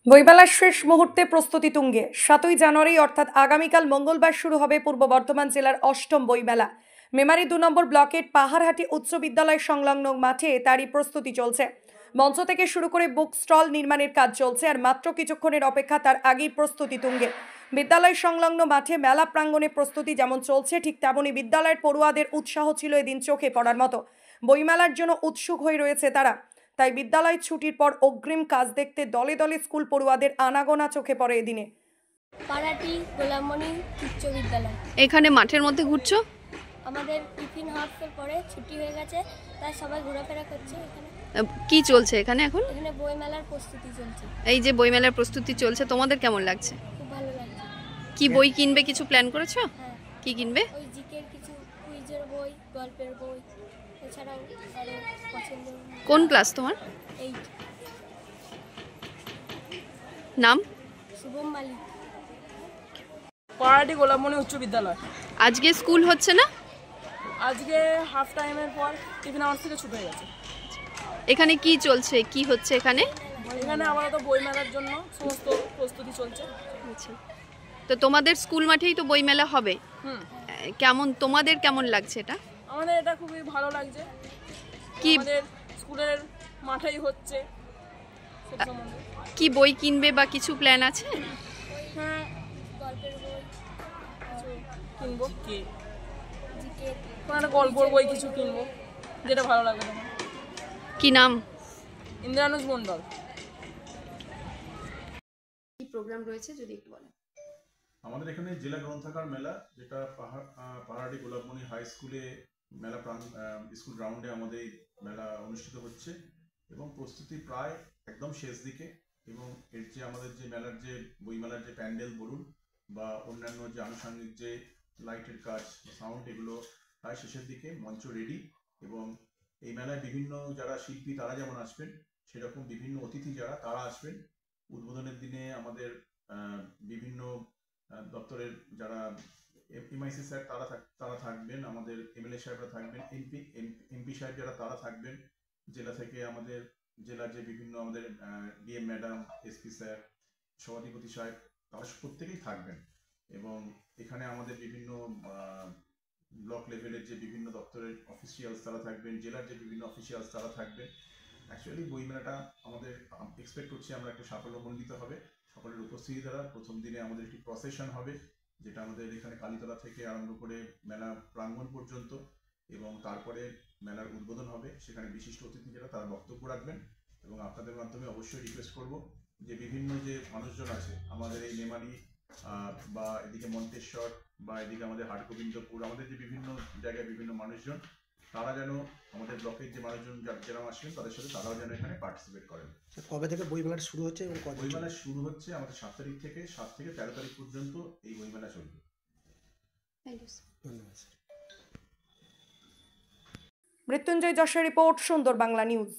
বইমেলার শেষ মুহূর্তে প্রস্তুতি তুঙ্গে ৭ই জানুয়ারি অর্থাৎ আগামীকাল মঙ্গলবার শুরু হবে পূর্ব বর্ধমান জেলার অষ্টম বইমেলা। মেমারি ২ নম্বর ব্লকের পাহাড়হাটি উচ্চ বিদ্যালয় সংলগ্ন মাঠে তারই প্রস্তুতি চলছে। মঞ্চ থেকে শুরু করে বুক স্টল নির্মাণের কাজ চলছে, আর মাত্র কিছুক্ষণের অপেক্ষা তার আগেই প্রস্তুতি তুঙ্গে। বিদ্যালয় সংলগ্ন মাঠে মেলা প্রাঙ্গণে প্রস্তুতি যেমন চলছে, ঠিক তেমনই বিদ্যালয়ের পড়ুয়াদের উৎসাহ ছিল এদিন চোখে পড়ার মতো। বইমেলার জন্য উৎসুক হয়ে রয়েছে তারা। তাই বিদ্যালয় ছুটির পর অগ্রিম কাজ দেখতে দলে দলে স্কুল পড়ুয়াদের আনাগোনা চোখে পড়ে এদিনে। পাড়াটি গোলামমণি উচ্চ বিদ্যালয়। এখানে মাঠের মধ্যে ঘুরছো? আমাদের টিফিন হাফের পরে ছুটি হয়ে গেছে, তাই সবাই ঘোরাফেরা করছে। এখানে কি চলছে এখানে এখন? এখানে বইমেলার প্রস্তুতি চলছে। এই যে বইমেলার প্রস্তুতি চলছে, তোমাদের কেমন লাগছে? খুব ভালো লাগছে। কি বই কিনবে, কিছু প্ল্যান করেছো? হ্যাঁ। কি কিনবে? ওই জিকের কিছু কুইজের বই, গল্পের বই, এছাড়াও আরো পছন্দের। কোন ক্লাস তোমার? 8। নাম? শুভম মালিক। পাড়াটি গোলামমণি উচ্চ বিদ্যালয়। আজকে স্কুল হচ্ছে না? আজকে হাফ টাইমের পর টিফিন আওয়ার থেকে ছুটে গেছে। এখানে কি চলছে, কি হচ্ছে এখানে? এখানে আপাতত বই মেলার জন্য সমস্ত প্রস্তুতি চলছে। আচ্ছা, তো তোমাদের স্কুল মাঠেই তো বই মেলা হবে। কেমন, তোমাদের কেমন লাগছে এটা? আমাদের এটা খুবই ভালো লাগছে। কি আমাদের স্কুলের মাঠেই হচ্ছে। কি বই কিনবে বা কিছু প্ল্যান আছে? হ্যাঁ, গল্পের বই, কিনবো। জিকের কোনো একটা গল্পের বই কিছু কিনবো, যেটা ভালো লাগবে তোমার। কি নাম? ইন্দ্রানুজ মণ্ডল। কি প্রোগ্রাম রয়েছে যদি একটু বলেন। আমাদের এখানে জেলা গ্রন্থাগার মেলা, যেটা পাহাড়ি গোলাপমণি হাই স্কুলে মেলা স্কুল গ্রাউন্ডে আমাদের মেলা অনুষ্ঠিত হচ্ছে এবং প্রস্তুতি প্রায় একদম শেষ দিকে। এবং এর যে আমাদের যে মেলার যে বইমেলার যে প্যান্ডেল বলুন বা অন্যান্য যে আনুষঙ্গিক যে লাইটের কাজ, সাউন্ড, এগুলো প্রায় শেষের দিকে। মঞ্চ রেডি এবং এই মেলায় বিভিন্ন যারা শিল্পী তারা যেমন আসবেন, সেরকম বিভিন্ন অতিথি যারা তারা আসবেন। উদ্বোধনের দিনে আমাদের বিভিন্ন দপ্তরের যারা এমআইসি স্যার তারা থাকবেন, আমাদের এমএলএ সাহেবরা থাকবেন, এমপি সাহেব যারা তারা থাকবেন, জেলা থেকে আমাদের জেলার যে বিভিন্ন আমাদের ডিএম ম্যাডাম, এসপি স্যার, সভাধিপতি সাহেব, তারা প্রত্যেকেই থাকবেন। এবং এখানে আমাদের বিভিন্ন ব্লক লেভেলের যে বিভিন্ন দপ্তরের অফিসিয়ালস তারা থাকবেন, জেলার যে বিভিন্ন অফিসিয়ালস তারা থাকবেন। অ্যাকচুয়ালি বইমেলাটা আমাদের এক্সপেক্ট করছি আমরা একটা সাফল্যমণ্ডিত হবে। সকলের উপস্থিতি দ্বারা প্রথম দিনে আমাদের একটি প্রসেশন হবে, যেটা আমাদের এখানে কালীতলা থেকে আরম্ভ করে মেলা প্রাঙ্গণ পর্যন্ত, এবং তারপরে মেলার উদ্বোধন হবে। সেখানে বিশিষ্ট অতিথি যারা তারা বক্তব্য রাখবেন। এবং আপনাদের মাধ্যমে অবশ্যই রিকোয়েস্ট করব যে বিভিন্ন যে মানুষজন আছে আমাদের এই মেমারি বা এদিকে মন্তেশ্বর বা এদিকে আমাদের হাটগোবিন্দপুর, আমাদের যে বিভিন্ন জায়গায় বিভিন্ন মানুষজন, তারা যেন আমাদের ব্লকের যে মানুষজন যারা আসবেন তাদের সাথে তারাও যেন এখানে পার্টিসিপেট করেন। কবে থেকে বইমেলা শুরু হচ্ছে এবং বইমেলা শুরু হচ্ছে আমাদের 7 তারিখ থেকে 7 থেকে 13 তারিখ পর্যন্ত এই বইমেলা চলবে। ধন্যবাদ। মৃত্যুঞ্জয় যশের রিপোর্ট, সুন্দর বাংলা নিউজ।